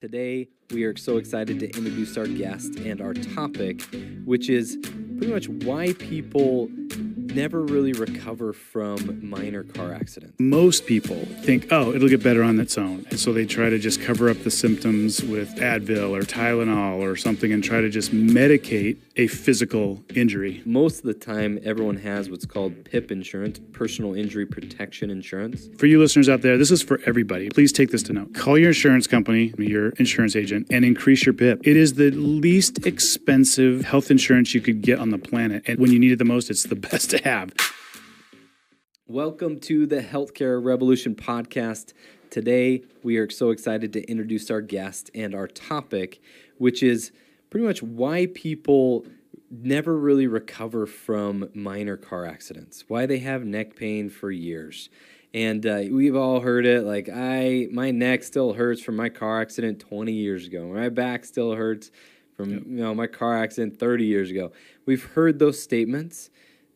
Today, we are so excited to introduce our guest and our topic, which is pretty much why people never really recover from minor car accidents. Most people think, oh, it'll get better on its own. And so they try to just cover up the symptoms with Advil or Tylenol or something and try to just medicate a physical injury. Most of the time, everyone has what's called PIP insurance, personal injury protection insurance. For you listeners out there, this is for everybody. Please take this to note. Call your insurance company, your insurance agent, and increase your PIP. It is the least expensive health insurance you could get on the planet. And when you need it the most, it's the best to have. Welcome to the Healthcare Revolution podcast. Today, we are so excited to introduce our guest and our topic, which is pretty much why people never really recover from minor car accidents, why they have neck pain for years. And we've all heard it, like my neck still hurts from my car accident 20 years ago. My back still hurts from my car accident 30 years ago. We've heard those statements.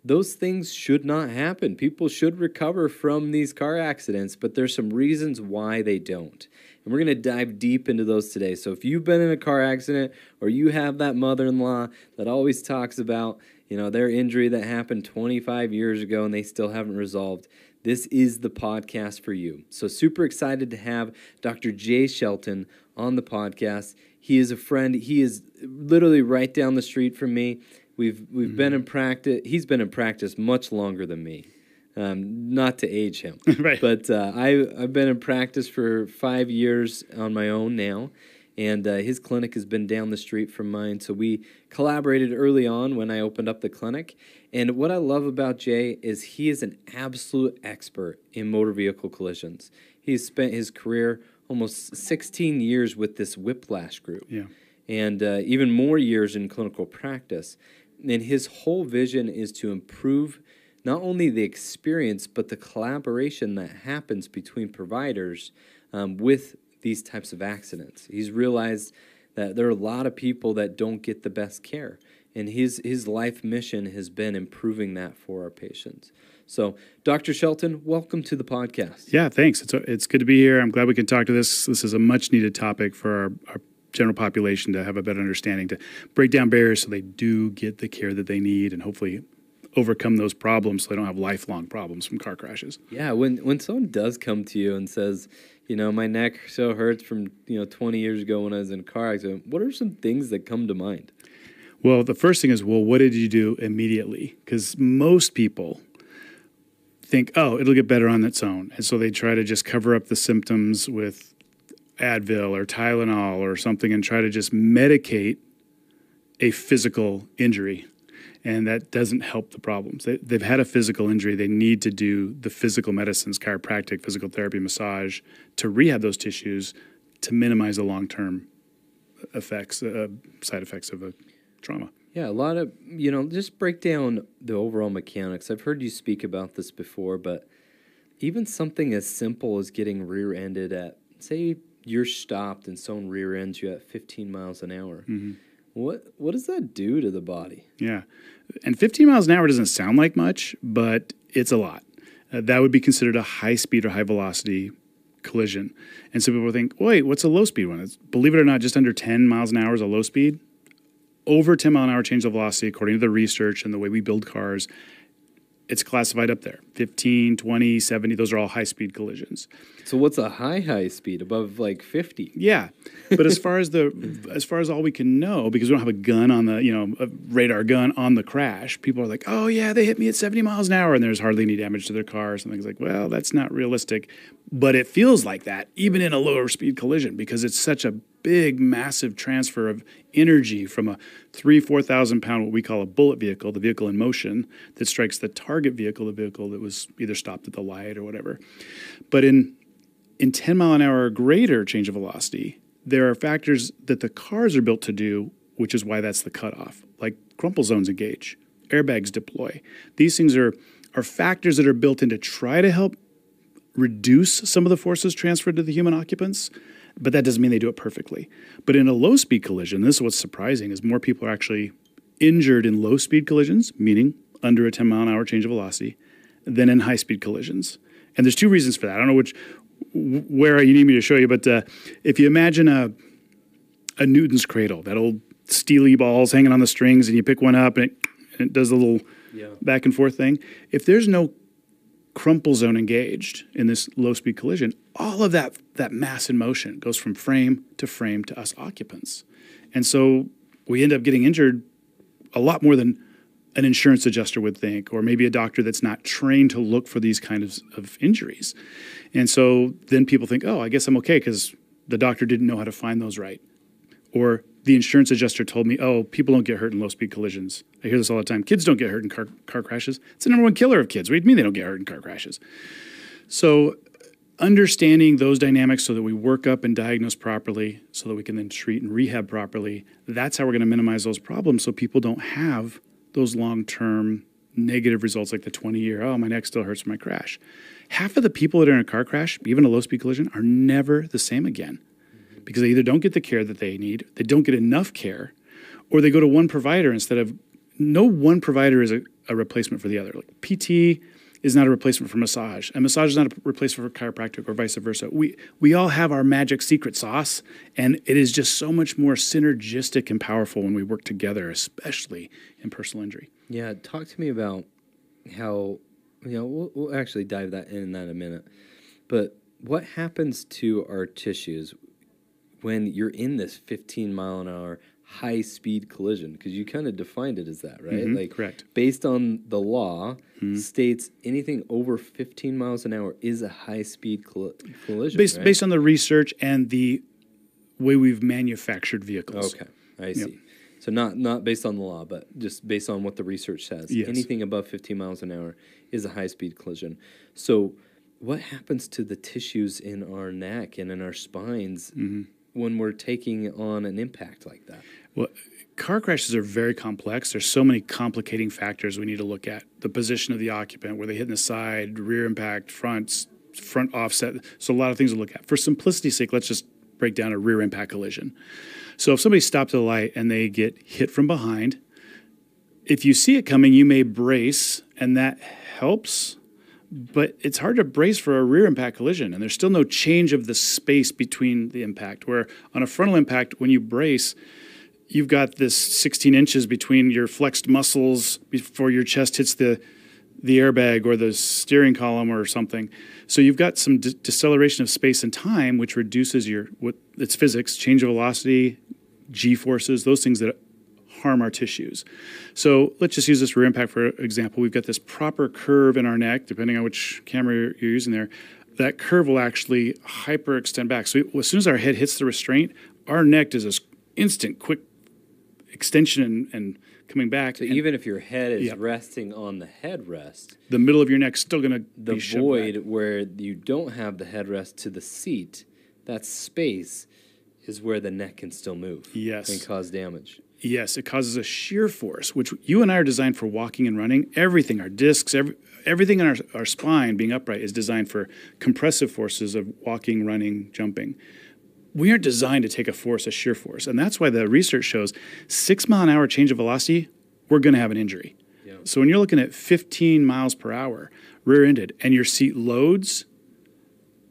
Those things should not happen. People should recover from these car accidents, but there's some reasons why they don't. And we're going to dive deep into those today. So if you've been in a car accident or you have that mother-in-law that always talks about, their injury that happened 25 years ago and they still haven't resolved, this is the podcast for you. So super excited to have Dr. Jay Shetlin on the podcast. He is a friend. He is literally right down the street from me. We've been in practice. He's been in practice much longer than me. Not to age him, Right. But I've been in practice for 5 years on my own now, and his clinic has been down the street from mine. So we collaborated early on when I opened up the clinic. And what I love about Jay is he is an absolute expert in motor vehicle collisions. He's spent his career almost 16 years with this Whiplash group, and even more years in clinical practice. And his whole vision is to improve not only the experience, but the collaboration that happens between providers with these types of accidents. He's realized that there are a lot of people that don't get the best care. And his life mission has been improving that for our patients. So, Dr. Shetlin, welcome to the podcast. Yeah, thanks. It's good to be here. I'm glad we can talk to this. This is a much-needed topic for our general population to have a better understanding, to break down barriers so they do get the care that they need and hopefully overcome those problems so they don't have lifelong problems from car crashes. Yeah, when someone does come to you and says, my neck so hurts from 20 years ago when I was in a car accident, what are some things that come to mind? Well, the first thing is, what did you do immediately? Because most people think, oh, it'll get better on its own. And so they try to just cover up the symptoms with Advil or Tylenol or something and try to just medicate a physical injury. And that doesn't help the problems. They've had a physical injury. They need to do the physical medicines, chiropractic, physical therapy, massage, to rehab those tissues to minimize the long-term effects, side effects of a trauma. Yeah, a lot of, just break down the overall mechanics. I've heard you speak about this before, but even something as simple as getting rear-ended at, say you're stopped and someone rear-ends you at 15 miles an hour. Mm-hmm. What does that do to the body? Yeah, and 15 miles an hour doesn't sound like much, but it's a lot. That would be considered a high-speed or high-velocity collision. And so people think, wait, what's a low-speed one? Believe it or not, just under 10 miles an hour is a low speed. Over 10 mile an hour change of velocity, according to the research and the way we build cars, it's classified up there. 15, 20, 70, those are all high-speed collisions. So what's a high speed, above like 50? Yeah, but as far as all we can know, because we don't have a gun on the, a radar gun on the crash, people are like, oh yeah, they hit me at 70 miles an hour and there's hardly any damage to their car. Something's like, well, that's not realistic. But it feels like that, even in a lower speed collision, because it's such a big, massive transfer of energy from a 4,000 pound, what we call a bullet vehicle, the vehicle in motion, that strikes the target vehicle, the vehicle that was either stopped at the light or whatever. But in 10 mile an hour or greater change of velocity, there are factors that the cars are built to do, which is why that's the cutoff, like crumple zones engage, airbags deploy. These things are factors that are built in to try to help reduce some of the forces transferred to the human occupants, but that doesn't mean they do it perfectly. But in a low-speed collision, this is what's surprising, is more people are actually injured in low-speed collisions, meaning under a 10-mile-an-hour change of velocity, than in high-speed collisions. And there's two reasons for that. I don't know where you need me to show you, but if you imagine a Newton's cradle, that old steely balls hanging on the strings, and you pick one up and it does a little back and forth thing. If there's no crumple zone engaged in this low-speed collision, all of that mass in motion goes from frame to us occupants. And so we end up getting injured a lot more than an insurance adjuster would think, or maybe a doctor that's not trained to look for these kinds of injuries. And so then people think, oh, I guess I'm okay because the doctor didn't know how to find those right. Or the insurance adjuster told me, oh, people don't get hurt in low-speed collisions. I hear this all the time. Kids don't get hurt in car crashes. It's the number one killer of kids. What do you mean they don't get hurt in car crashes? So understanding those dynamics so that we work up and diagnose properly so that we can then treat and rehab properly, that's how we're going to minimize those problems so people don't have those long-term negative results like the 20-year, oh, my neck still hurts from my crash. Half of the people that are in a car crash, even a low-speed collision, are never the same again because they either don't get the care that they need, they don't get enough care, or they go to one provider instead of, no one provider is a replacement for the other. Like PT is not a replacement for massage, and massage is not a replacement for chiropractic or vice versa. We all have our magic secret sauce, and it is just so much more synergistic and powerful when we work together, especially in personal injury. Yeah, talk to me about how, we'll actually dive that in a minute, but what happens to our tissues when you're in this 15-mile-an-hour high-speed collision? Because you kind of defined it as that, right? Mm-hmm, correct. Based on the law, states anything over 15 miles an hour is a high-speed collision, right? Based on the research and the way we've manufactured vehicles. Okay, I see. So not based on the law, but just based on what the research says. Yes. Anything above 15 miles an hour is a high-speed collision. So what happens to the tissues in our neck and in our spines when we're taking on an impact like that? Well, car crashes are very complex. There's so many complicating factors we need to look at. The position of the occupant, where they hit in the side, rear impact, front offset. So a lot of things to look at. For simplicity's sake, let's just break down a rear impact collision. So if somebody stops at a light and they get hit from behind, if you see it coming, you may brace, and that helps. But it's hard to brace for a rear impact collision, and there's still no change of the space between the impact. Where on a frontal impact, when you brace, you've got this 16 inches between your flexed muscles before your chest hits the airbag or the steering column or something. So you've got some deceleration of space and time, which reduces it's physics, change of velocity, G-forces, those things that harm our tissues. So let's just use this rear impact for example. We've got this proper curve in our neck, depending on which camera you're using there. That curve will actually hyperextend back. So as soon as our head hits the restraint, our neck does this instant, quick extension and coming back. So even if your head is resting on the headrest, the middle of your neck's still going to be the void where you don't have the headrest to the seat, that space is where the neck can still move and cause damage. Yes, it causes a shear force, which you and I are designed for walking and running. Everything, our discs, everything in our spine being upright is designed for compressive forces of walking, running, jumping. We aren't designed to take a shear force. And that's why the research shows 6 mile an hour change of velocity, we're going to have an injury. Yeah. So when you're looking at 15 miles per hour, rear-ended, and your seat loads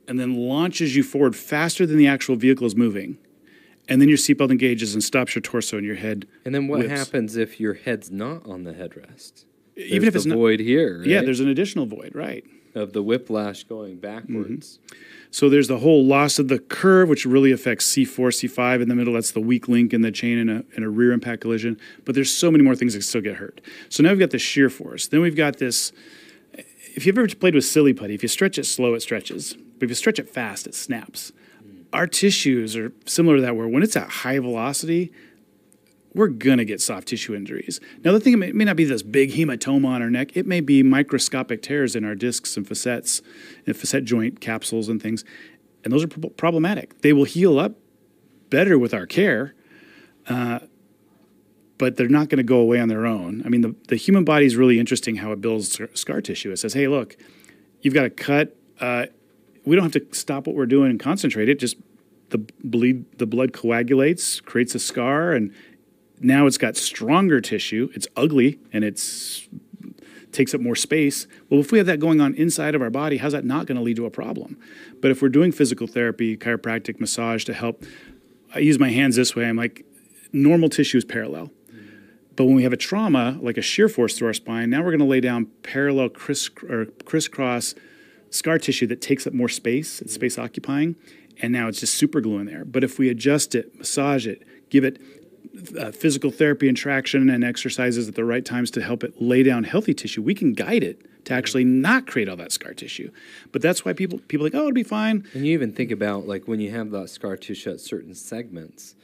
and then launches you forward faster than the actual vehicle is moving, and then your seatbelt engages and stops your torso and your head. And then what happens if your head's not on the headrest? Even if it's not void here, right? Yeah, there's an additional void, right? Of the whiplash going backwards. So there's the whole loss of the curve, which really affects C4, C5 in the middle. That's the weak link in the chain in a rear impact collision. But there's so many more things that still get hurt. So now we've got the shear force. Then we've got this. If you've ever played with silly putty, if you stretch it slow, it stretches. But if you stretch it fast, it snaps. Our tissues are similar to that, where when it's at high velocity, we're going to get soft tissue injuries. Now, the thing, it may not be this big hematoma on our neck. It may be microscopic tears in our discs and facets, and facet joint capsules and things. And those are problematic. They will heal up better with our care, but they're not going to go away on their own. I mean, the human body is really interesting how it builds scar tissue. It says, hey, look, you've got a cut. We don't have to stop what we're doing and concentrate it. Just the blood coagulates, creates a scar, and now it's got stronger tissue. It's ugly, and takes up more space. Well, if we have that going on inside of our body, how's that not going to lead to a problem? But if we're doing physical therapy, chiropractic, massage to help I use my hands this way. I'm like, normal tissue is parallel. But when we have a trauma, like a shear force through our spine, now we're going to lay down parallel crisscross scar tissue that takes up more space. It's space occupying. And now it's just super glue in there. But if we adjust it, massage it, give it physical therapy and traction and exercises at the right times to help it lay down healthy tissue, we can guide it to actually not create all that scar tissue. But that's why people are like, oh, it'll be fine. And you even think about, like, when you have that scar tissue at certain segments,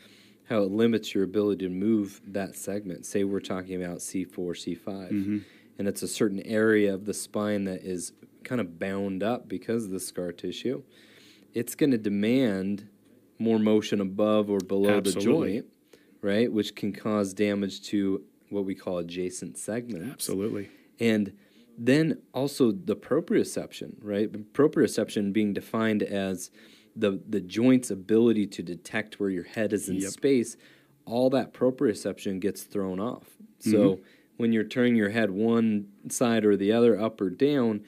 how it limits your ability to move that segment. Say we're talking about C4, C5, and it's a certain area of the spine that is kind of bound up because of the scar tissue. It's going to demand more motion above or below the joint, right? Which can cause damage to what we call adjacent segments. Absolutely. And then also the proprioception, right? Proprioception being defined as the joint's ability to detect where your head is in space. All that proprioception gets thrown off. So when you're turning your head one side or the other, up or down,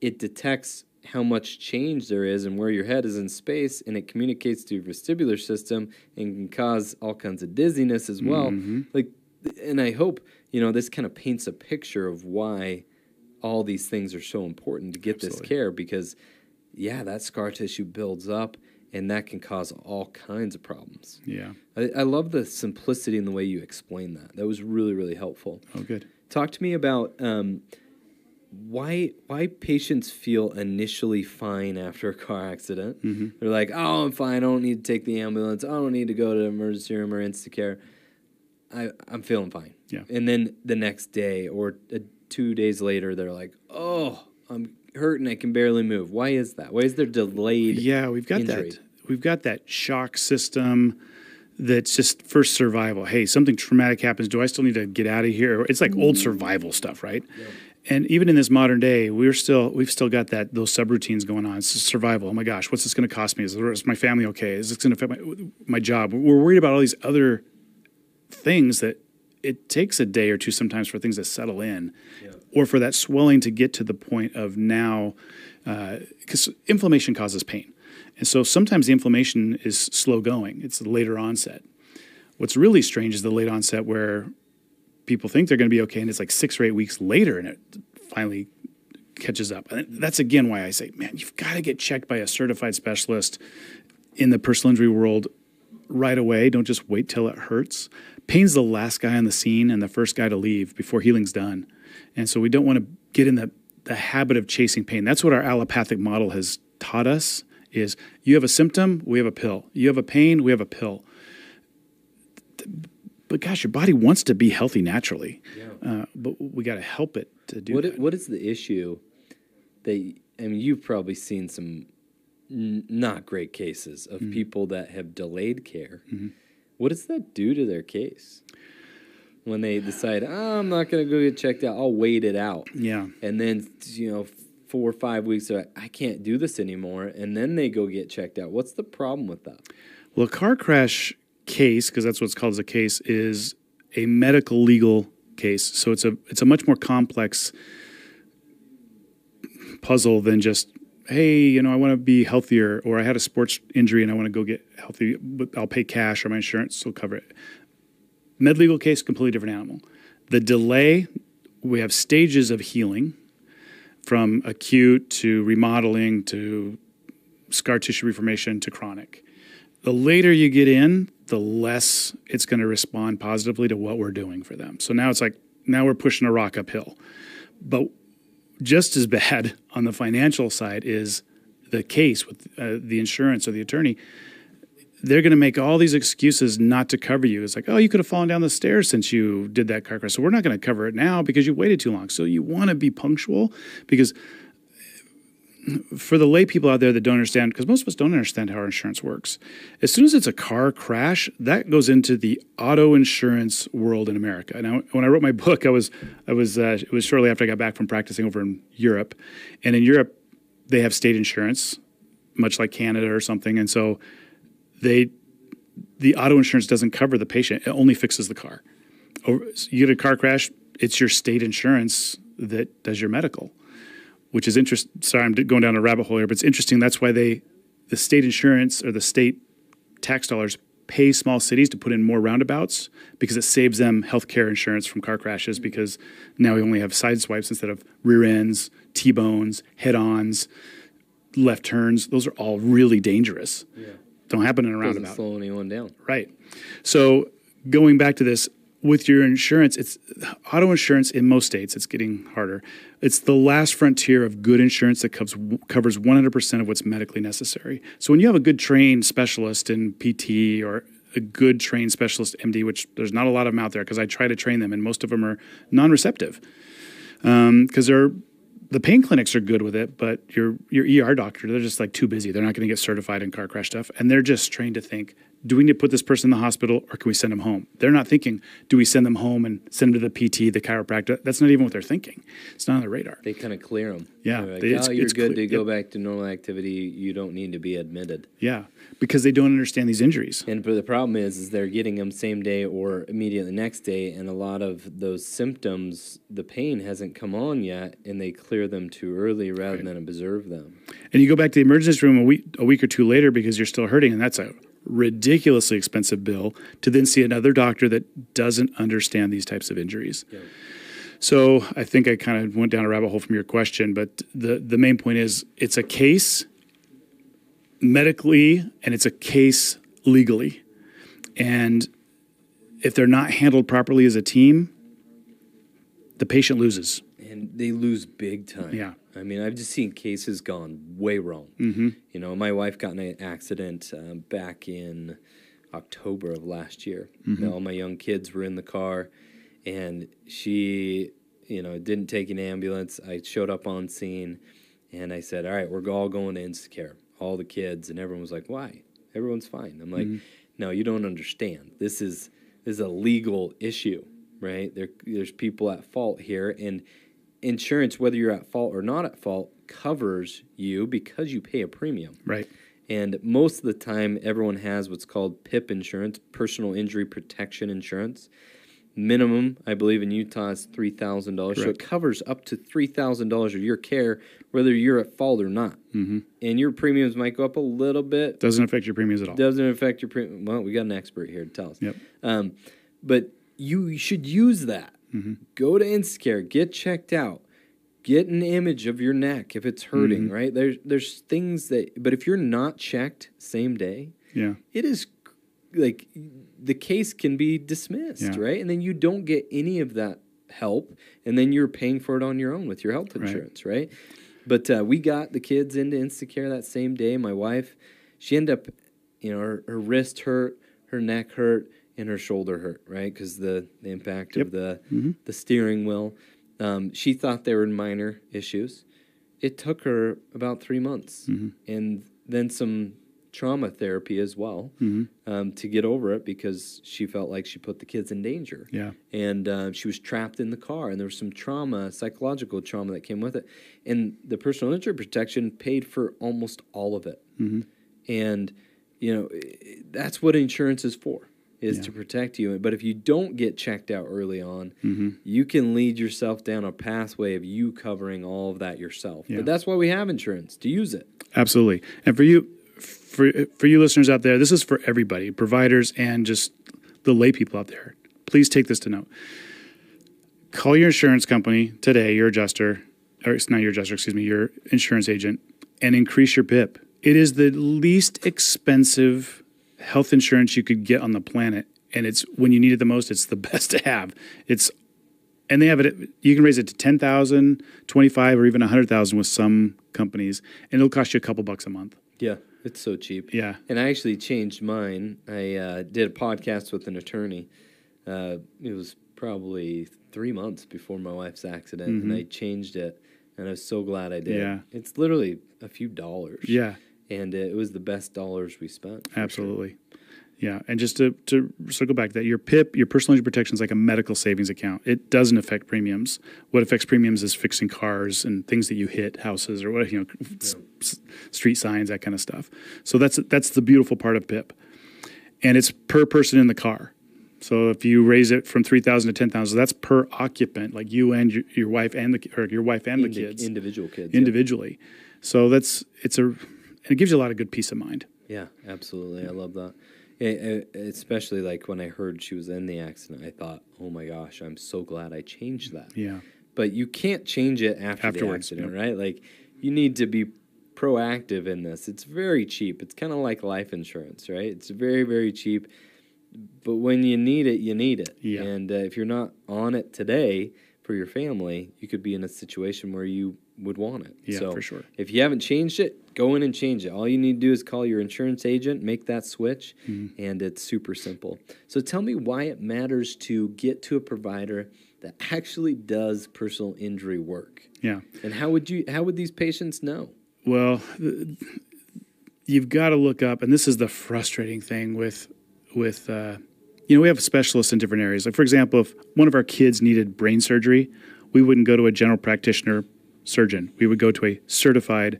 it detects how much change there is and where your head is in space, and it communicates to your vestibular system and can cause all kinds of dizziness as well. Like, and I hope, this kind of paints a picture of why all these things are so important to get this care, because that scar tissue builds up, and that can cause all kinds of problems. Yeah. I love the simplicity in the way you explain that. That was really, really helpful. Oh, good. Talk to me about why patients feel initially fine after a car accident. They're like, oh, I'm fine. I don't need to take the ambulance. I don't need to go to emergency room or Instacare. I'm feeling fine. Yeah. And then the next day or 2 days later, they're like, oh, I'm hurting. I can barely move. Why is that? Why is there delayed we've got injury? We've got that shock system that's just for survival. Hey, something traumatic happens. Do I still need to get out of here? It's like old survival stuff, right? Yeah. And even in this modern day, we've still got those subroutines going on. It's survival. Oh my gosh, what's this going to cost me? Is my family okay? Is this going to affect my job? We're worried about all these other things that it takes a day or two sometimes for things to settle in, or for that swelling to get to the point of now, because inflammation causes pain. And so sometimes the inflammation is slow going. It's the later onset. What's really strange is the late onset where people think they're going to be okay, and it's like 6 or 8 weeks later, and it finally catches up. And that's, again, why I say, man, you've got to get checked by a certified specialist in the personal injury world right away. Don't just wait till it hurts. Pain's the last guy on the scene and the first guy to leave before healing's done. And so we don't want to get in the habit of chasing pain. That's what our allopathic model has taught us, is you have a symptom, we have a pill. You have a pain, we have a pill. But gosh, your body wants to be healthy naturally, but we got to help it to do that. What is the issue that, you've probably seen some not great cases of people that have delayed care. What does that do to their case? When they decide, I'm not going to go get checked out, I'll wait it out. Yeah. And then, 4 or 5 weeks, I can't do this anymore, and then they go get checked out. What's the problem with that? Well, a car crash case, because that's what's called as a case, is a medical legal case. So it's a much more complex puzzle than just, hey, I want to be healthier, or I had a sports injury and I want to go get healthy, but I'll pay cash or my insurance will cover it. Med legal case, completely different animal. The delay, we have stages of healing, from acute to remodeling to scar tissue reformation to chronic. The later you get in, the less it's going to respond positively to what we're doing for them. So now it's like, now we're pushing a rock uphill. But just as bad on the financial side is the case with the insurance or the attorney. They're going to make all these excuses not to cover you. It's like, oh, you could have fallen down the stairs since you did that car crash. So we're not going to cover it now because you waited too long. So you want to be punctual, because for the lay people out there that don't understand, because most of us don't understand how our insurance works. As soon as it's a car crash, that goes into the auto insurance world in America. Now, when I wrote my book, it was shortly after I got back from practicing over in Europe. And in Europe, they have state insurance, much like Canada or something. And so the auto insurance doesn't cover the patient. It only fixes the car. You get a car crash, it's your state insurance that does your medical, which is interesting. Sorry, I'm going down a rabbit hole here, but it's interesting. That's why the state insurance or the state tax dollars pay small cities to put in more roundabouts because it saves them healthcare insurance from car crashes because now we only have side swipes instead of rear ends, T-bones, head-ons, left turns. Those are all really dangerous. Yeah. Don't happen in a roundabout. Doesn't slow anyone down. Right. So going back to this, with your insurance, it's auto insurance in most states. It's getting harder. It's the last frontier of good insurance that covers 100% of what's medically necessary. So when you have a good trained specialist in PT or a good trained specialist MD, which there's not a lot of them out there because I try to train them and most of them are non-receptive because the pain clinics are good with it, but your ER doctor, they're just like too busy. They're not going to get certified in car crash stuff. And they're just trained to think, do we need to put this person in the hospital or can we send them home? They're not thinking, do we send them home and send them to the PT, the chiropractor? That's not even what they're thinking. It's not on the radar. They kind of clear them. Yeah. Like, you're good to go back to normal activity. You don't need to be admitted. Yeah, because they don't understand these injuries. But the problem is they're getting them same day or immediately next day, and a lot of those symptoms, the pain hasn't come on yet, and they clear them too early rather than observe them. And you go back to the emergency room a week or two later because you're still hurting, and that's a ridiculously expensive bill to then see another doctor that doesn't understand these types of injuries. Yeah. So I think I kind of went down a rabbit hole from your question, but the main point is it's a case medically and it's a case legally. And if they're not handled properly as a team, the patient loses. And they lose big time. Yeah. I mean, I've just seen cases gone way wrong. Mm-hmm. You know, my wife got in an accident back in October of last year. Mm-hmm. All my young kids were in the car, and she, didn't take an ambulance. I showed up on scene, and I said, all right, we're all going to Instacare, all the kids, and everyone was like, why? Everyone's fine. I'm like, no, you don't understand. This is a legal issue, right? There's people at fault here, and insurance, whether you're at fault or not at fault, covers you because you pay a premium. Right. And most of the time, everyone has what's called PIP insurance, personal injury protection insurance. Minimum, I believe, in Utah is $3,000. So it covers up to $3,000 of your care, whether you're at fault or not. Mm-hmm. And your premiums might go up a little bit. Doesn't affect your premiums at all. Doesn't affect your premium. Well, we got an expert here to tell us. Yep. But you should use that. Mm-hmm. Go to Instacare, get checked out, get an image of your neck if it's hurting, right? There's things that, but if you're not checked same day, it is like the case can be dismissed, right? And then you don't get any of that help, and then you're paying for it on your own with your health insurance, right? But we got the kids into Instacare that same day. My wife, she ended up, her wrist hurt, her neck hurt, and her shoulder hurt, right? Because the impact of the steering wheel. She thought they were minor issues. It took her about 3 months, and then some trauma therapy as well to get over it because she felt like she put the kids in danger. Yeah. And she was trapped in the car, and there was some trauma, psychological trauma that came with it. And the personal injury protection paid for almost all of it. And, that's what insurance is for. Is to protect you. But if you don't get checked out early on, you can lead yourself down a pathway of you covering all of that yourself. But that's why we have insurance, to use it. Absolutely. And for you listeners out there, this is for everybody, providers and just the lay people out there. Please take this to note. Call your insurance company today, your adjuster, or it's not your adjuster, excuse me, your insurance agent, and increase your PIP. It is the least expensive health insurance you could get on the planet, and it's when you need it the most, it's the best to have. And they have it. You can raise it to 10,000, 25, or even 100,000 with some companies, and it'll cost you a couple bucks a month. Yeah, it's so cheap. Yeah, and I actually changed mine. I did a podcast with an attorney. It was probably 3 months before my wife's accident, and I changed it, and I was so glad I did. Yeah, it's literally a few dollars. Yeah. And it was the best dollars we spent. Absolutely. Sure. Yeah. And just to circle back to that, your PIP, your personal injury protection is like a medical savings account. It doesn't affect premiums. What affects premiums is fixing cars and things that you hit, houses or what, street signs, that kind of stuff. So that's the beautiful part of PIP. And it's per person in the car. So if you raise it from 3,000 to 10,000, that's per occupant, like you and your wife and the kids. Individual kids. Individually. Yeah. So it gives you a lot of good peace of mind. Yeah, absolutely. I love that. Especially like when I heard she was in the accident, I thought, oh my gosh, I'm so glad I changed that. Yeah. But you can't change it after the accident, right? Like, you need to be proactive in this. It's very cheap. It's kind of like life insurance, right? It's very, very cheap. But when you need it, you need it. Yeah. And if you're not on it today for your family, you could be in a situation where you would want it. Yeah, so for sure. if you haven't changed it, go in and change it. All you need to do is call your insurance agent, make that switch, and it's super simple. So tell me why it matters to get to a provider that actually does personal injury work. Yeah. And how would these patients know? Well, you've got to look up, and this is the frustrating thing with we have specialists in different areas. Like, for example, if one of our kids needed brain surgery, we wouldn't go to a general practitioner surgeon. We would go to a certified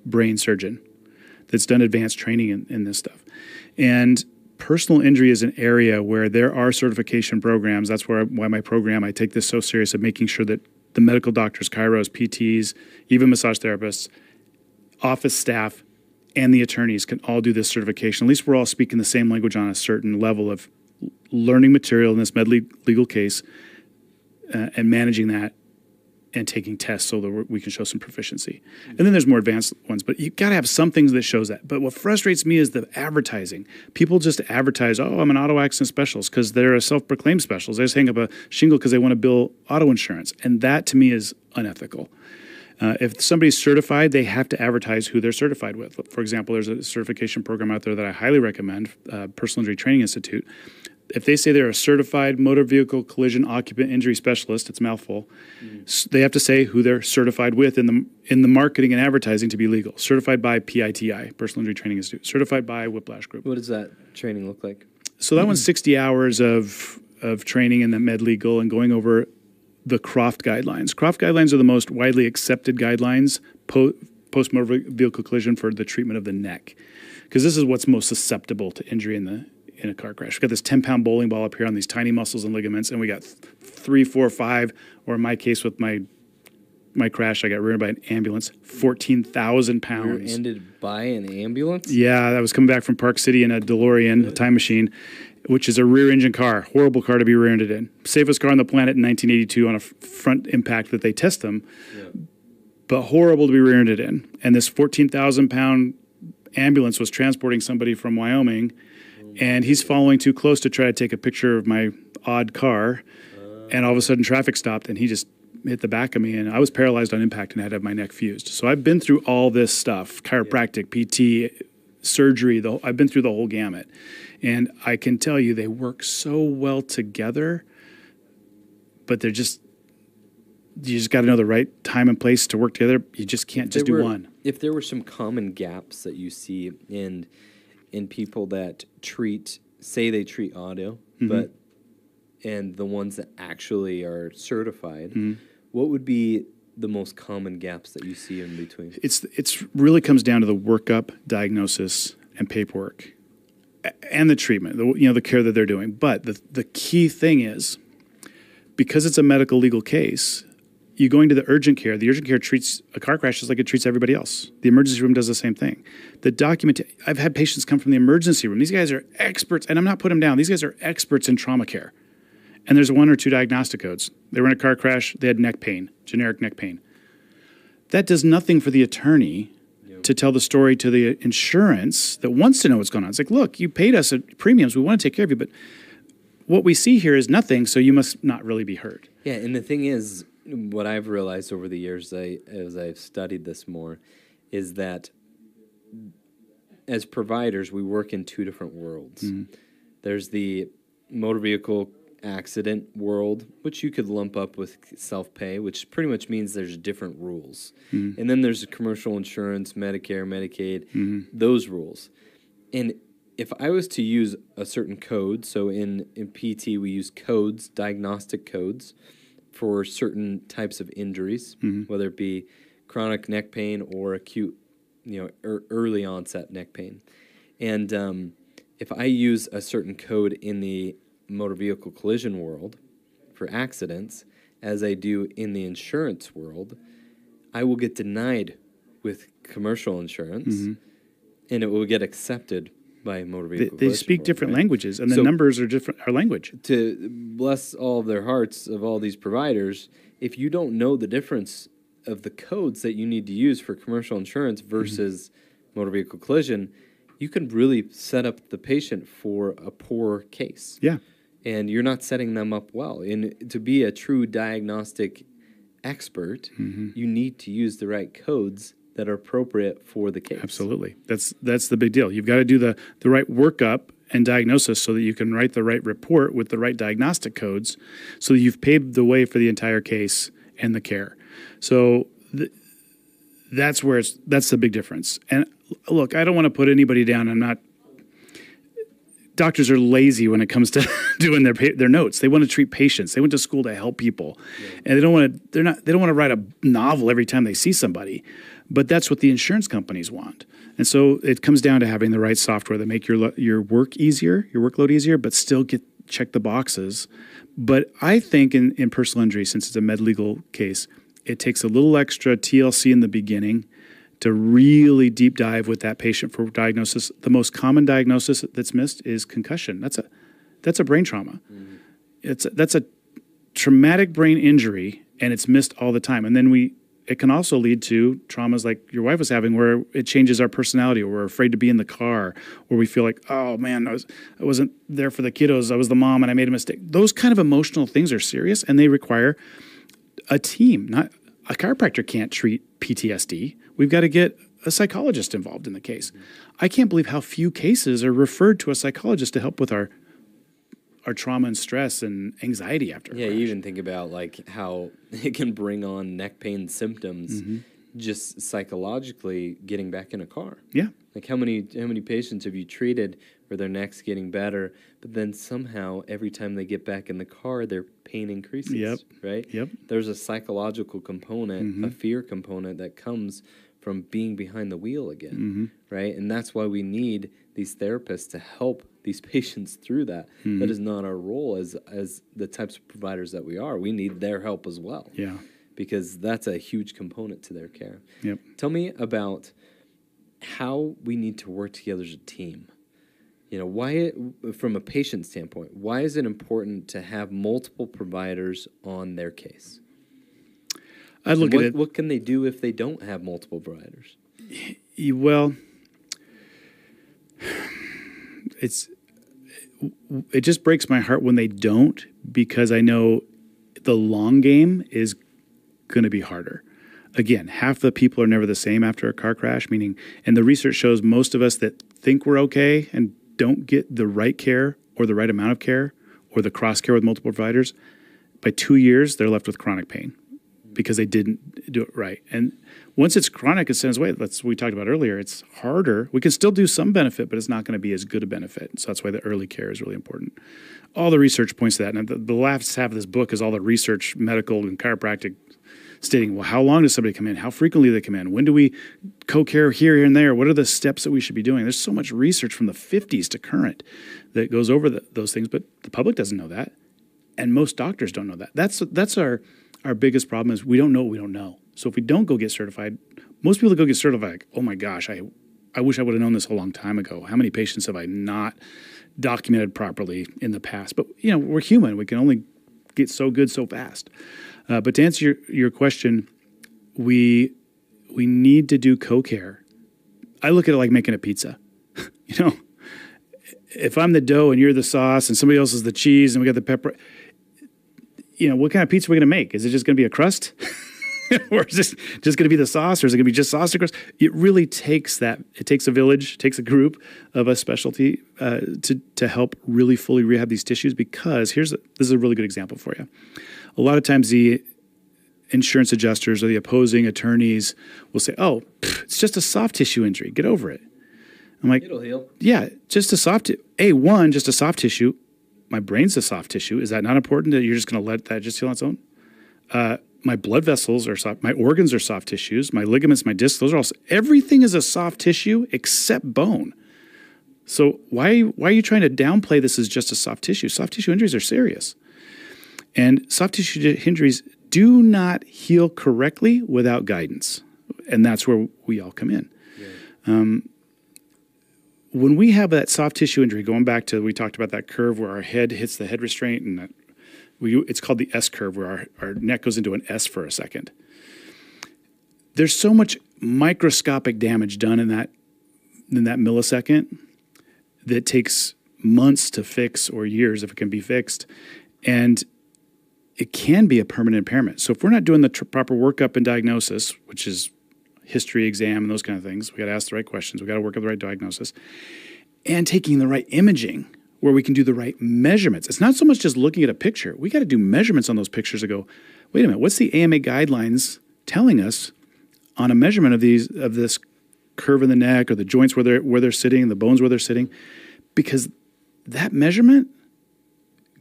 brain surgeon that's done advanced training in this stuff. And personal injury is an area where there are certification programs. That's why my program, I take this so serious of making sure that the medical doctors, chiros, PTs, even massage therapists, office staff, and the attorneys can all do this certification. At least we're all speaking the same language on a certain level of learning material in this med legal case and managing that and taking tests so that we can show some proficiency. And then there's more advanced ones, but you got to have some things that shows that. But what frustrates me is the advertising. People just advertise, oh, I'm an auto accident specialist because they're a self-proclaimed specialist. They just hang up a shingle because they want to bill auto insurance. And that to me is unethical. If somebody's certified, they have to advertise who they're certified with. For example, there's a certification program out there that I highly recommend, Personal Injury Training Institute. If they say they're a certified motor vehicle collision occupant injury specialist, it's a mouthful, they have to say who they're certified with in the marketing and advertising to be legal. Certified by PITI, Personal Injury Training Institute. Certified by Whiplash Group. What does that training look like? So that one's 60 hours of training in the med legal and going over the Croft guidelines. Croft guidelines are the most widely accepted guidelines post-motor vehicle collision for the treatment of the neck, because this is what's most susceptible to injury in a car crash. We've got this 10-pound bowling ball up here on these tiny muscles and ligaments, and we got 3, 4, 5, or in my case with my crash, I got rear-ended by an ambulance, 14,000 pounds. Rear-ended by an ambulance? Yeah, I was coming back from Park City in a DeLorean, a time machine, which is a rear-engine car, horrible car to be rear-ended in. Safest car on the planet in 1982 on a front impact that they test them, but horrible to be rear-ended in. And this 14,000-pound ambulance was transporting somebody from Wyoming, and he's following too close to try to take a picture of my odd car, and all of a sudden traffic stopped, and he just hit the back of me, and I was paralyzed on impact and had to have my neck fused. So I've been through all this stuff, chiropractic, PT, surgery, I've been through the whole gamut. And I can tell you they work so well together, but you just got to know the right time and place to work together. You just can't just do one. If there were some common gaps that you see in people that say they treat auto, and the ones that actually are certified, what would be the most common gaps that you see in between? It's really comes down to the workup, diagnosis, and paperwork, and the treatment, the care that they're doing. But the key thing is, because it's a medical legal case, you going to the urgent care treats a car crash just like it treats everybody else. The emergency room does the same thing. I've had patients come from the emergency room. These guys are experts, and I'm not putting them down. These guys are experts in trauma care. And there's 1 or 2 diagnostic codes. They were in a car crash. They had neck pain, generic neck pain. That does nothing for the attorney to tell the story to the insurance that wants to know what's going on. It's like, look, you paid us at premiums. We want to take care of you, but what we see here is nothing, so you must not really be hurt. Yeah, and the thing is, what I've realized over the years as I've studied this more is that as providers, we work in 2 different worlds. There's the motor vehicle accident world, which you could lump up with self-pay, which pretty much means there's different rules. And then there's commercial insurance, Medicare, Medicaid, those rules. And if I was to use a certain code, so in PT we use codes, diagnostic codes, for certain types of injuries, whether it be chronic neck pain or acute, early onset neck pain. And if I use a certain code in the motor vehicle collision world for accidents, as I do in the insurance world, I will get denied with commercial insurance, and it will get accepted by motor They, vehicle they collision speak board, different right? languages, and the So- numbers are different. Our language. To bless all of their hearts of all these providers, if you don't know the difference of the codes that you need to use for commercial insurance versus motor vehicle collision, you can really set up the patient for a poor case. Yeah. And you're not setting them up well. And to be a true diagnostic expert, you need to use the right codes that are appropriate for the case. Absolutely. That's the big deal. You've got to do the right workup and diagnosis so that you can write the right report with the right diagnostic codes so that you've paved the way for the entire case and the care. So that's the big difference. And look, I don't want to put anybody down. Doctors are lazy when it comes to doing their notes. They want to treat patients. They went to school to help people, and they don't want to write a novel every time they see somebody. But that's what the insurance companies want. And so it comes down to having the right software that make your work easier, your workload easier, but still check the boxes. But I think in personal injury, since it's a med legal case, it takes a little extra TLC in the beginning to really deep dive with that patient for diagnosis. The most common diagnosis that's missed is concussion. That's a brain trauma. That's a traumatic brain injury, and it's missed all the time. And then it can also lead to traumas like your wife was having, where it changes our personality, or we're afraid to be in the car, or we feel like, oh man, I wasn't there for the kiddos. I was the mom and I made a mistake. Those kind of emotional things are serious, and they require a team. Not a chiropractor can't treat PTSD. We've got to get a psychologist involved in the case. I can't believe how few cases are referred to a psychologist to help with our trauma and stress and anxiety after a Yeah, crash. you even think about like how it can bring on neck pain symptoms just psychologically getting back in a car. Yeah. Like how many patients have you treated where their neck's getting better, but then somehow every time they get back in the car, their pain increases, Yep. right? Yep. There's a psychological component, a fear component that comes from being behind the wheel again, right? And that's why we need these therapists to help these patients through that. That is not our role as the types of providers that we are. We need their help as well. Yeah. Because that's a huge component to their care. Yep. Tell me about how we need to work together as a team. You know, from a patient standpoint, why is it important to have multiple providers on their case? I'd look at it. What can they do if they don't have multiple providers? Well, it just breaks my heart when they don't, because I know the long game is going to be harder. Again, half the people are never the same after a car crash, and the research shows most of us that think we're okay and don't get the right care or the right amount of care or the cross care with multiple providers, by 2 years, they're left with chronic pain because they didn't do it right. And once it's chronic, it sends away. That's what we talked about earlier. It's harder. We can still do some benefit, but it's not going to be as good a benefit. So that's why the early care is really important. All the research points to that. And the last half of this book is all the research, medical and chiropractic, stating, well, how long does somebody come in? How frequently do they come in? When do we co-care here and there? What are the steps that we should be doing? There's so much research from the 50s to current that goes over those things, but the public doesn't know that. And most doctors don't know that. That's our biggest problem is we don't know what we don't know. So if we don't go get certified, most people that go get certified, like, oh my gosh, I wish I would have known this a long time ago. How many patients have I not documented properly in the past? But, we're human. We can only get so good so fast. But to answer your question, we need to do co-care. I look at it like making a pizza. If I'm the dough and you're the sauce and somebody else is the cheese and we got the pepper, what kind of pizza are we going to make? Is it just going to be a crust? Or is this just going to be the sauce? Or is it going to be just sauce and crust? It really takes that. It takes a village, takes a group of a specialty to help really fully rehab these tissues, because this is a really good example for you. A lot of times the insurance adjusters or the opposing attorneys will say, oh, it's just a soft tissue injury. Get over it. I'm like, It'll heal. Yeah, just a soft just a soft tissue. My brain's a soft tissue. Is that not important that you're just going to let that just heal on its own? My blood vessels are soft. My organs are soft tissues. My ligaments, my discs, those are all. Everything is a soft tissue except bone. So why are you trying to downplay this as just a soft tissue? Soft tissue injuries are serious. And soft tissue injuries do not heal correctly without guidance. And that's where we all come in. Yeah. when we have that soft tissue injury, going back to, we talked about that curve where our head hits the head restraint, and it's called the S curve, where our neck goes into an S for a second. There's so much microscopic damage done in that millisecond that takes months to fix, or years if it can be fixed. And it can be a permanent impairment. So if we're not doing the proper workup and diagnosis, which is history, exam, and those kind of things, we got to ask the right questions. We got to work up the right diagnosis, and taking the right imaging where we can do the right measurements. It's not so much just looking at a picture. We got to do measurements on those pictures to go, wait a minute, what's the AMA guidelines telling us on a measurement of this curve in the neck, or the joints where they're sitting, the bones where they're sitting? Because that measurement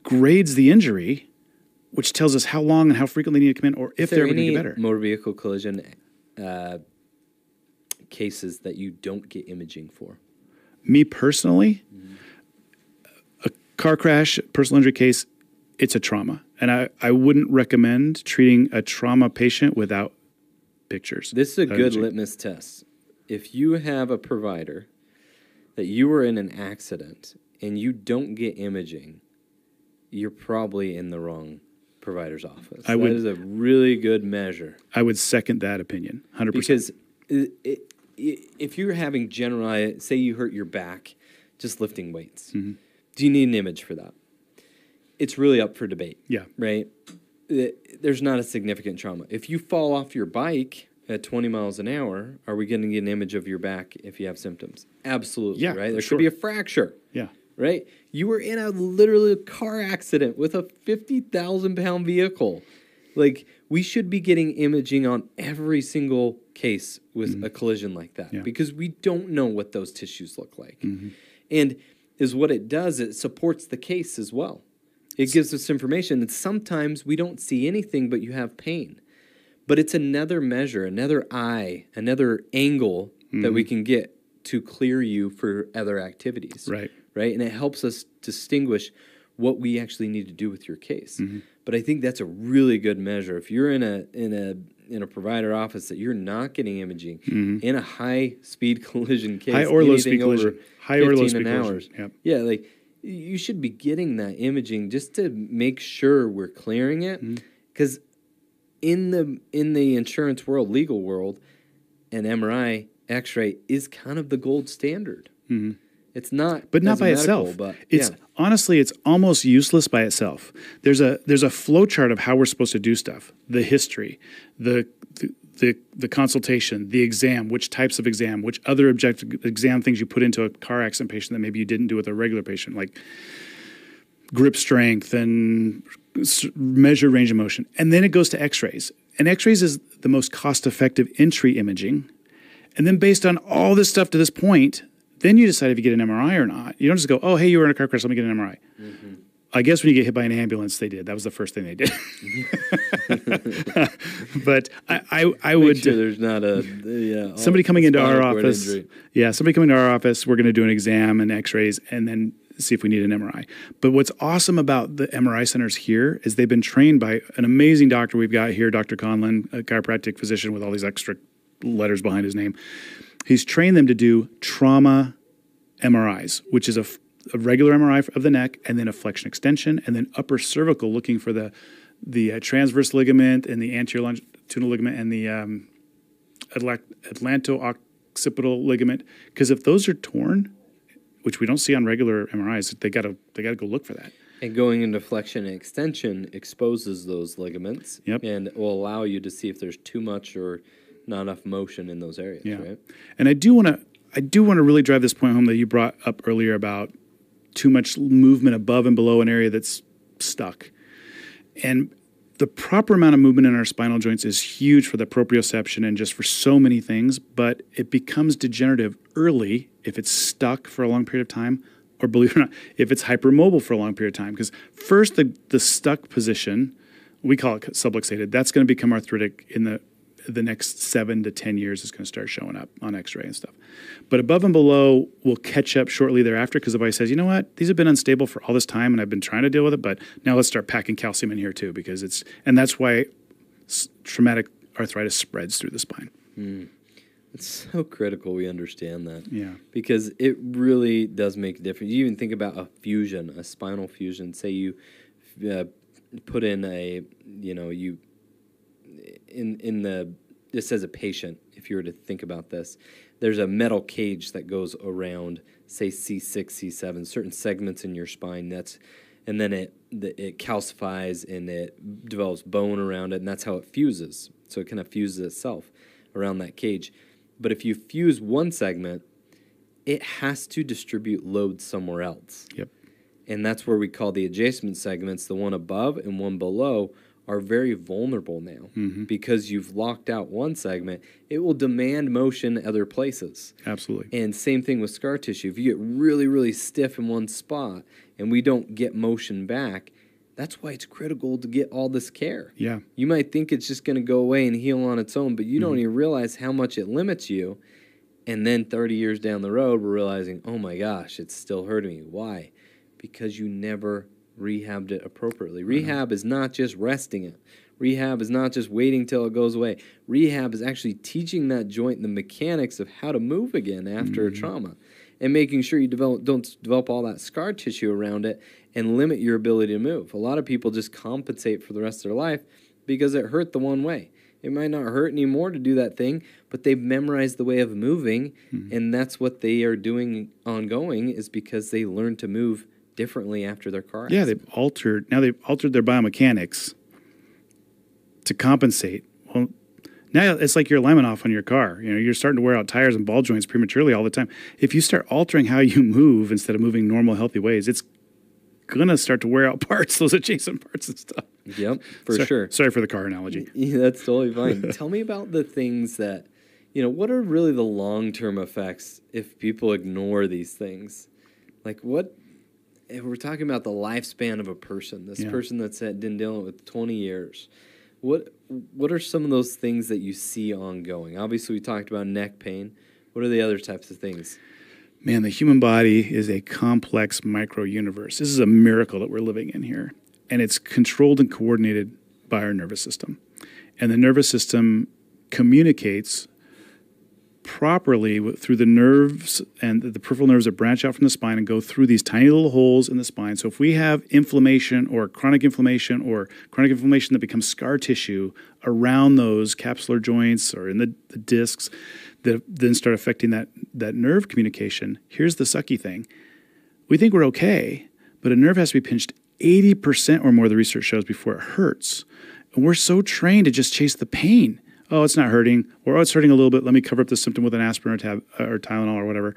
grades the injury, which tells us how long and how frequently they need to come in, or if they're ever going to get better. Motor vehicle collision cases that you don't get imaging for? Me personally, a car crash, personal injury case, it's a trauma. And I wouldn't recommend treating a trauma patient without pictures. This is a good litmus test. If you have a provider that you were in an accident and you don't get imaging, you're probably in the wrong provider's office. That is a really good measure. I would second that opinion, 100%. Because if you're having general, say you hurt your back just lifting weights, do you need an image for that? It's really up for debate. Yeah. Right? There's not a significant trauma. If you fall off your bike at 20 miles an hour, are we going to get an image of your back if you have symptoms? Absolutely. Yeah, right? There could be a fracture. Yeah. Right? You were in a literally car accident with a 50,000-pound vehicle. Like, we should be getting imaging on every single case with a collision like that, because we don't know what those tissues look like. And is what it does, it supports the case as well. It gives us information, and sometimes we don't see anything, but you have pain. But it's another measure, another eye, another angle that we can get to clear you for other activities. Right. Right? And it helps us distinguish what we actually need to do with your case. But I think that's a really good measure. If you're in a provider office that you're not getting imaging in a high speed collision case, high or low speed collision, high or low speed collision, yeah, like you should be getting that imaging just to make sure we're clearing it. Because in the insurance world, legal world, an MRI, X-ray is kind of the gold standard. It's not, but not by itself. But it's honestly, it's almost useless by itself. There's a flow chart of how we're supposed to do stuff: the history, the consultation, the exam, which types of exam, which other objective exam things you put into a car accident patient that maybe you didn't do with a regular patient, like grip strength and measure range of motion. And then it goes to X-rays, and X-rays is the most cost-effective entry imaging. And then based on all this stuff to this point, then you decide if you get an MRI or not. You don't just go, oh, hey, you were in a car crash, let me get an MRI. I guess when you get hit by an ambulance, they did. That was the first thing they did. But I would... Make sure there's not somebody coming into our office. Injury. Yeah, somebody coming to our office, we're going to do an exam and X-rays and then see if we need an MRI. But what's awesome about the MRI centers here is they've been trained by an amazing doctor we've got here, Dr. Conlon, a chiropractic physician with all these extra letters behind his name. He's trained them to do trauma MRIs, which is a regular MRI of the neck, and then a flexion extension, and then upper cervical, looking for the transverse ligament and the anterior longitudinal ligament and the atlanto-occipital ligament. Because if those are torn, which we don't see on regular MRIs, they gotta go look for that. And going into flexion and extension exposes those ligaments, and will allow you to see if there's too much or not enough motion in those areas, right? And I do want to really drive this point home that you brought up earlier about too much movement above and below an area that's stuck. And the proper amount of movement in our spinal joints is huge for the proprioception and just for so many things, but it becomes degenerative early if it's stuck for a long period of time, or believe it or not, if it's hypermobile for a long period of time. Because first, the stuck position, we call it subluxated, that's going to become arthritic in the next 7 to 10 years is going to start showing up on X-ray and stuff. But above and below will catch up shortly thereafter because the body says, you know what, these have been unstable for all this time and I've been trying to deal with it, but now let's start packing calcium in here too, because and that's why traumatic arthritis spreads through the spine. It's so critical we understand that. Yeah. Because it really does make a difference. You even think about a fusion, a spinal fusion. Say you put in this as a patient, if you were to think about this, there's a metal cage that goes around, say, C6, C7, certain segments in your spine. And then it calcifies and it develops bone around it, and that's how it fuses. So it kind of fuses itself around that cage. But if you fuse one segment, it has to distribute load somewhere else. Yep. And that's where we call the adjacent segments, the one above and one below, are very vulnerable now. Because you've locked out one segment, it will demand motion other places. Absolutely. And same thing with scar tissue. If you get really, really stiff in one spot and we don't get motion back, that's why it's critical to get all this care. Yeah. You might think it's just going to go away and heal on its own, but you don't even realize how much it limits you. And then 30 years down the road, we're realizing, oh my gosh, it's still hurting me. Why? Because you never rehabbed it appropriately. Rehab is not just resting it. Rehab is not just waiting till it goes away. Rehab is actually teaching that joint the mechanics of how to move again after a trauma, and making sure you don't develop all that scar tissue around it and limit your ability to move. A lot of people just compensate for the rest of their life because it hurt the one way. It might not hurt anymore to do that thing, but they've memorized the way of moving, and that's what they are doing ongoing, is because they learned to move differently after their car accident. Yeah, they've altered their biomechanics to compensate. Well, now it's like your alignment off on your car. You're starting to wear out tires and ball joints prematurely all the time. If you start altering how you move instead of moving normal, healthy ways, it's gonna start to wear out parts, those adjacent parts and stuff. Yep, sure. Sorry for the car analogy. Yeah, that's totally fine. Tell me about the things that, what are really the long-term effects if people ignore these things? Like if we're talking about the lifespan of a person, this person that's been dealing with 20 years, what are some of those things that you see ongoing? Obviously, we talked about neck pain. What are the other types of things? Man, the human body is a complex micro-universe. This is a miracle that we're living in here. And it's controlled and coordinated by our nervous system. And the nervous system communicates properly through the nerves and the peripheral nerves that branch out from the spine and go through these tiny little holes in the spine. So if we have inflammation or chronic inflammation that becomes scar tissue around those capsular joints or in the discs that then start affecting that nerve communication, here's the sucky thing. We think we're okay, but a nerve has to be pinched 80% or more, the research shows, before it hurts. And we're so trained to just chase the pain. Oh, it's not hurting, or it's hurting a little bit. Let me cover up the symptom with an aspirin or Tylenol or whatever.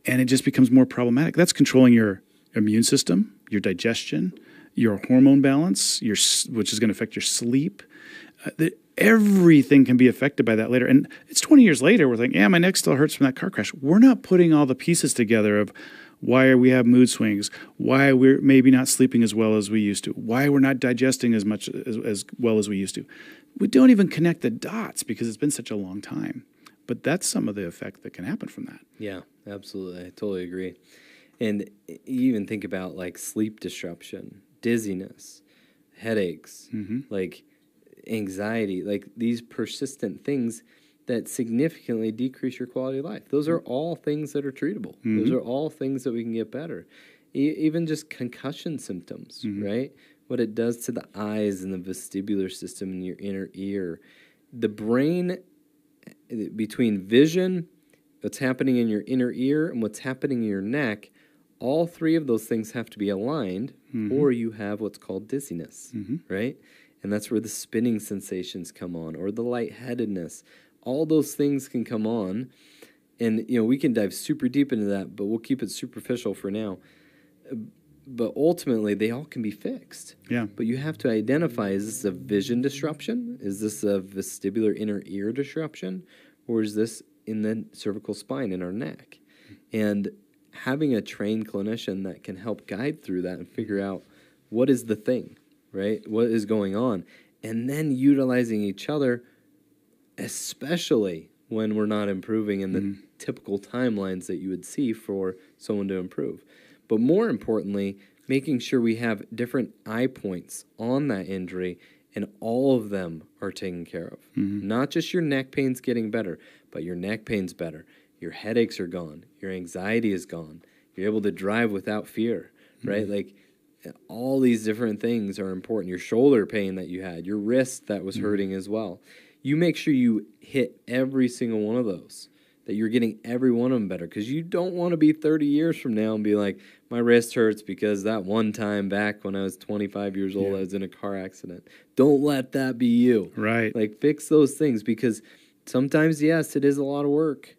And it just becomes more problematic. That's controlling your immune system, your digestion, your hormone balance, which is going to affect your sleep. Everything can be affected by that later. And it's 20 years later, we're like, yeah, my neck still hurts from that car crash. We're not putting all the pieces together of why we have mood swings, why we're maybe not sleeping as well as we used to, why we're not digesting as much as well as we used to. We don't even connect the dots because it's been such a long time. But that's some of the effect that can happen from that. Yeah, absolutely. I totally agree. And you even think about like sleep disruption, dizziness, headaches, like anxiety, like these persistent things that significantly decrease your quality of life. Those are all things that are treatable. Those are all things that we can get better. Even just concussion symptoms, right? What it does to the eyes and the vestibular system in your inner ear. The brain, between vision, what's happening in your inner ear, and what's happening in your neck, all three of those things have to be aligned, or you have what's called dizziness, right? And that's where the spinning sensations come on, or the lightheadedness. All those things can come on, and we can dive super deep into that, but we'll keep it superficial for now. But ultimately, they all can be fixed. Yeah. But you have to identify, is this a vision disruption? Is this a vestibular inner ear disruption? Or is this in the cervical spine in our neck? And having a trained clinician that can help guide through that and figure out what is the thing, right? What is going on? And then utilizing each other, especially when we're not improving in the typical timelines that you would see for someone to improve. But more importantly, making sure we have different eye points on that injury and all of them are taken care of. Not just your neck pain's getting better, but your neck pain's better. Your headaches are gone. Your anxiety is gone. You're able to drive without fear, right? Like all these different things are important. Your shoulder pain that you had, your wrist that was hurting as well. You make sure you hit every single one of those, that you're getting every one of them better, because you don't want to be 30 years from now and be like, my wrist hurts because that one time back when I was 25 years old, I was in a car accident. Don't let that be you. Right. Like, fix those things, because sometimes, yes, it is a lot of work.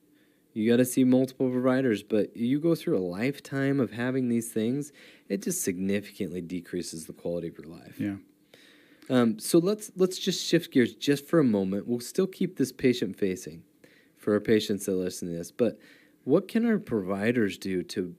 You got to see multiple providers, but you go through a lifetime of having these things, it just significantly decreases the quality of your life. Yeah. So let's just shift gears just for a moment. We'll still keep this patient-facing for our patients that listen to this, but what can our providers do to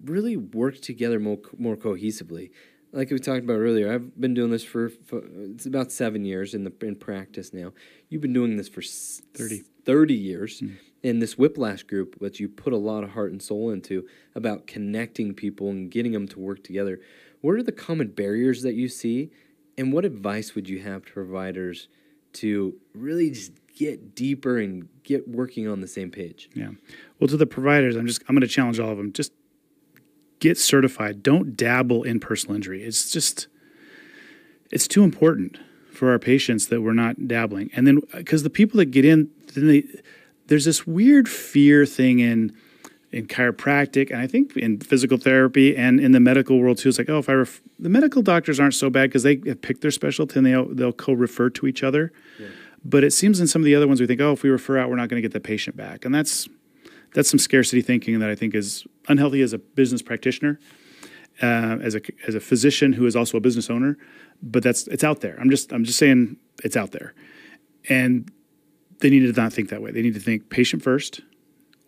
really work together more cohesively? Like we talked about earlier, I've been doing this for it's about 7 years in practice now. You've been doing this for 30 years in this Whiplash group, which you put a lot of heart and soul into, about connecting people and getting them to work together. What are the common barriers that you see, and what advice would you have to providers to really just get deeper and get working on the same page? Yeah. Well, to the providers, I'm going to challenge all of them. Just get certified. Don't dabble in personal injury. It's too important for our patients that we're not dabbling. And then, because the people that get in, there's this weird fear thing in chiropractic, and I think in physical therapy and in the medical world too. It's like, oh, the medical doctors aren't so bad because they have picked their specialty and they'll co-refer to each other. Yeah. But it seems in some of the other ones we think, oh, if we refer out, we're not going to get the patient back, and that's some scarcity thinking that I think is unhealthy as a business practitioner, as a physician who is also a business owner. But it's out there. I'm just saying it's out there, and they need to not think that way. They need to think patient first.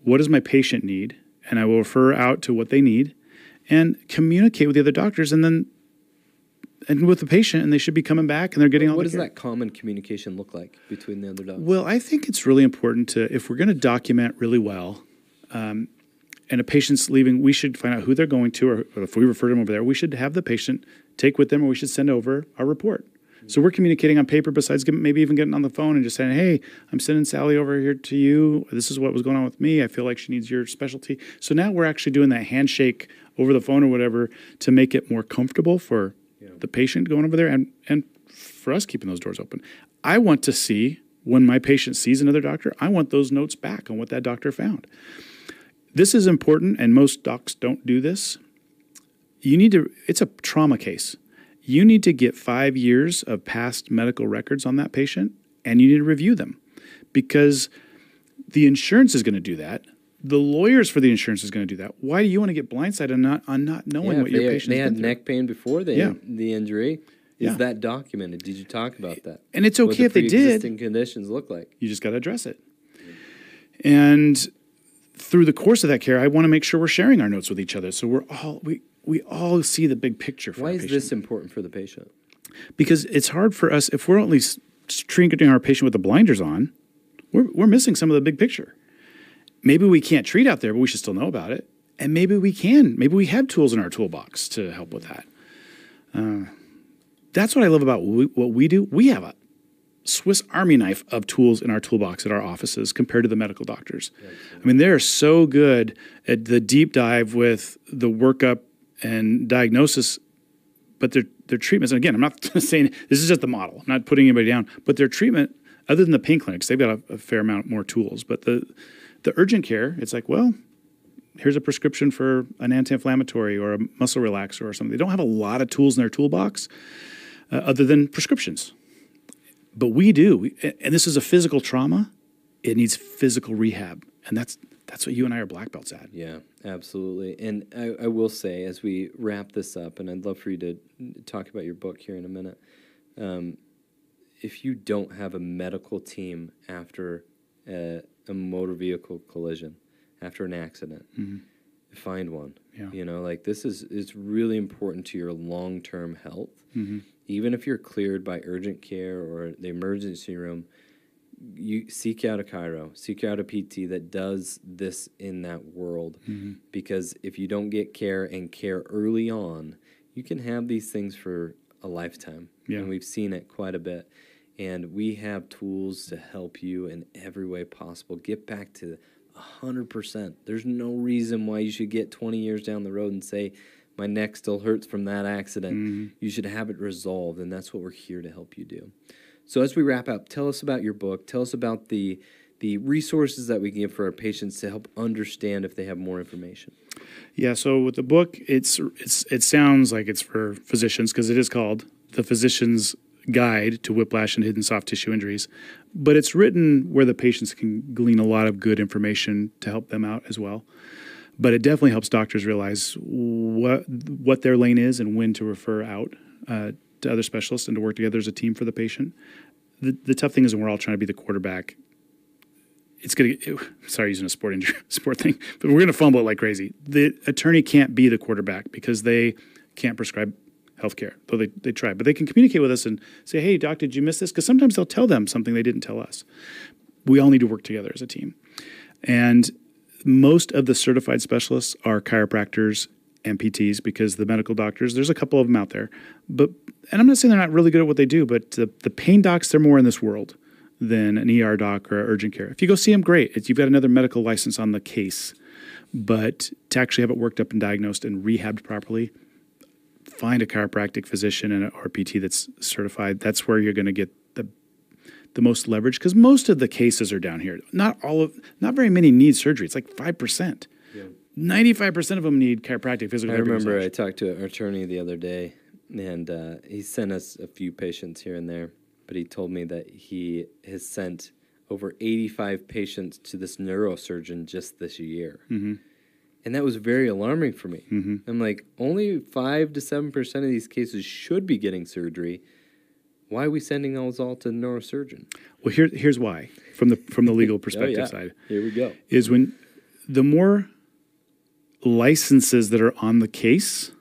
What does my patient need? And I will refer out to what they need, and communicate with the other doctors, and with the patient, and they should be coming back, and they're getting all the care. What does that common communication look like between the other doctors? Well, I think it's really important if we're going to document really well, and a patient's leaving, we should find out who they're going to, or if we refer them over there, we should have the patient take with them, or we should send over our report. So we're communicating on paper besides maybe even getting on the phone and just saying, hey, I'm sending Sally over here to you. This is what was going on with me. I feel like she needs your specialty. So now we're actually doing that handshake over the phone or whatever to make it more comfortable for the patient going over there and for us keeping those doors open. I want to see, when my patient sees another doctor, I want those notes back on what that doctor found. This is important, and most docs don't do this. It's a trauma case. You need to get 5 years of past medical records on that patient, and you need to review them, because the insurance is going to do that. The lawyers for the insurance is going to do that. Why do you want to get blindsided on not knowing what your patient has been through? They had neck pain before the injury. Is that documented? Did you talk about that? And it's okay if they did. What the pre-existing conditions look like. You just got to address it. And through the course of that care, I want to make sure we're sharing our notes with each other, so we all see the big picture for our patient. Why is this important for the patient? Because it's hard for us, if we're only treating our patient with the blinders on, we're missing some of the big picture. Maybe we can't treat out there, but we should still know about it. And maybe we can. Maybe we have tools in our toolbox to help with that. That's what I love about what we do. We have a Swiss Army knife of tools in our toolbox at our offices compared to the medical doctors. I mean, they're so good at the deep dive with the workup and diagnosis, but their treatments, and again, I'm not saying this is just the model. I'm not putting anybody down, but their treatment, other than the pain clinics, they've got a fair amount more tools. But the urgent care, it's like, well, here's a prescription for an anti-inflammatory or a muscle relaxer or something. They don't have a lot of tools in their toolbox other than prescriptions. But we do, and this is a physical trauma. It needs physical rehab, and that's what you and I are black belts at. Yeah, absolutely. And I will say, as we wrap this up, and I'd love for you to talk about your book here in a minute, if you don't have a medical team after a motor vehicle collision, after an accident, find one. Yeah. You know, like it's really important to your long-term health. Even if you're cleared by urgent care or the emergency room, you seek out a chiro, seek out a PT that does this in that world. Because if you don't get care and care early on, you can have these things for a lifetime. And we've seen it quite a bit. And we have tools to help you in every way possible. Get back to 100%. There's no reason why you should get 20 years down the road and say, my neck still hurts from that accident. You should have it resolved, and that's what we're here to help you do. So as we wrap up, tell us about your book. Tell us about the resources that we can give for our patients to help understand if they have more information. Yeah, so with the book, it sounds like it's for physicians because it is called The Physician's Guide to Whiplash and Hidden Soft Tissue Injuries. But it's written where the patients can glean a lot of good information to help them out as well. But it definitely helps doctors realize what their lane is and when to refer out to other specialists and to work together as a team for the patient. The tough thing is when we're all trying to be the quarterback, it's going to sorry using a sport thing, but we're going to fumble it like crazy. The attorney can't be the quarterback because they can't prescribe healthcare, though they try. But they can communicate with us and say, hey, doc, did you miss this? Because sometimes they'll tell them something they didn't tell us. We all need to work together as a team. And most of the certified specialists are chiropractors and PTs because the medical doctors, there's a couple of them out there. And I'm not saying they're not really good at what they do, but the pain docs, they're more in this world than an ER doc or urgent care. If you go see them, great. You've got another medical license on the case. But to actually have it worked up and diagnosed and rehabbed properly, find a chiropractic physician or a PT that's certified. That's where you're going to get the most leverage because most of the cases are down here. Not very many need surgery. It's like 5%. Yeah. 95% of them need chiropractic physical therapy. I remember massage. I talked to an attorney the other day, and he sent us a few patients here and there, but he told me that he has sent over 85 patients to this neurosurgeon just this year. Mm-hmm. And that was very alarming for me. Mm-hmm. I'm like, only 5 to 7% of these cases should be getting surgery. Why are we sending those all to the neurosurgeon? Well, here's why, from the legal perspective side. Here we go. Is when the more licenses that are on the case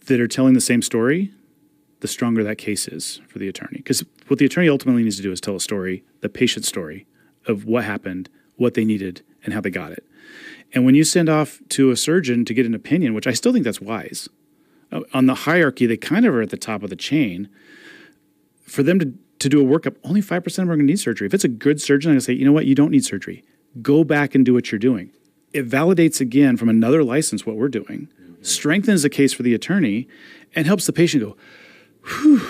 that are telling the same story, the stronger that case is for the attorney. Because what the attorney ultimately needs to do is tell a story, the patient's story, of what happened, what they needed, and how they got it. And when you send off to a surgeon to get an opinion, which I still think that's wise, on the hierarchy, they kind of are at the top of the chain. For them to do a workup, only 5% of them are going to need surgery. If it's a good surgeon, I'm going to say, you know what, you don't need surgery. Go back and do what you're doing. It validates again from another license what we're doing, strengthens the case for the attorney, and helps the patient go, whew,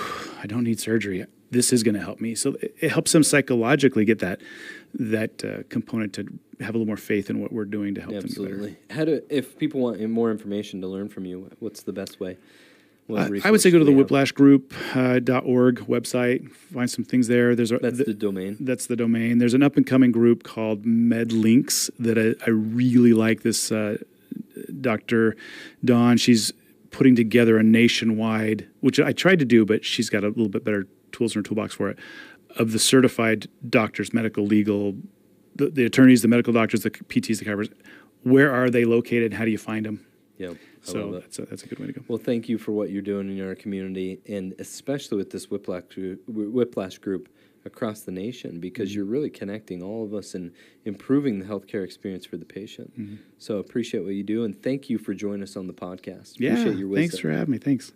I don't need surgery. This is going to help me. So it helps them psychologically get that component to have a little more faith in what we're doing to help them Absolutely. If people want more information to learn from you, what's the best way? I would say go to the whiplashgroup.org website, find some things there. That's the domain. That's the domain. There's an up-and-coming group called MedLinks that I really like. This Dr. Dawn, she's putting together a nationwide, which I tried to do, but she's got a little bit better tools in her toolbox for it, of the certified doctors, medical, legal, the attorneys, the medical doctors, the PTs, the chiropractors. Where are they located? How do you find them? Yeah, so that's a good way to go. Well, thank you for what you're doing in our community, and especially with this Whiplash group across the nation, because you're really connecting all of us and improving the healthcare experience for the patient. Mm-hmm. So appreciate what you do, and thank you for joining us on the podcast. Yeah, appreciate your wisdom. Thanks for having me. Thanks.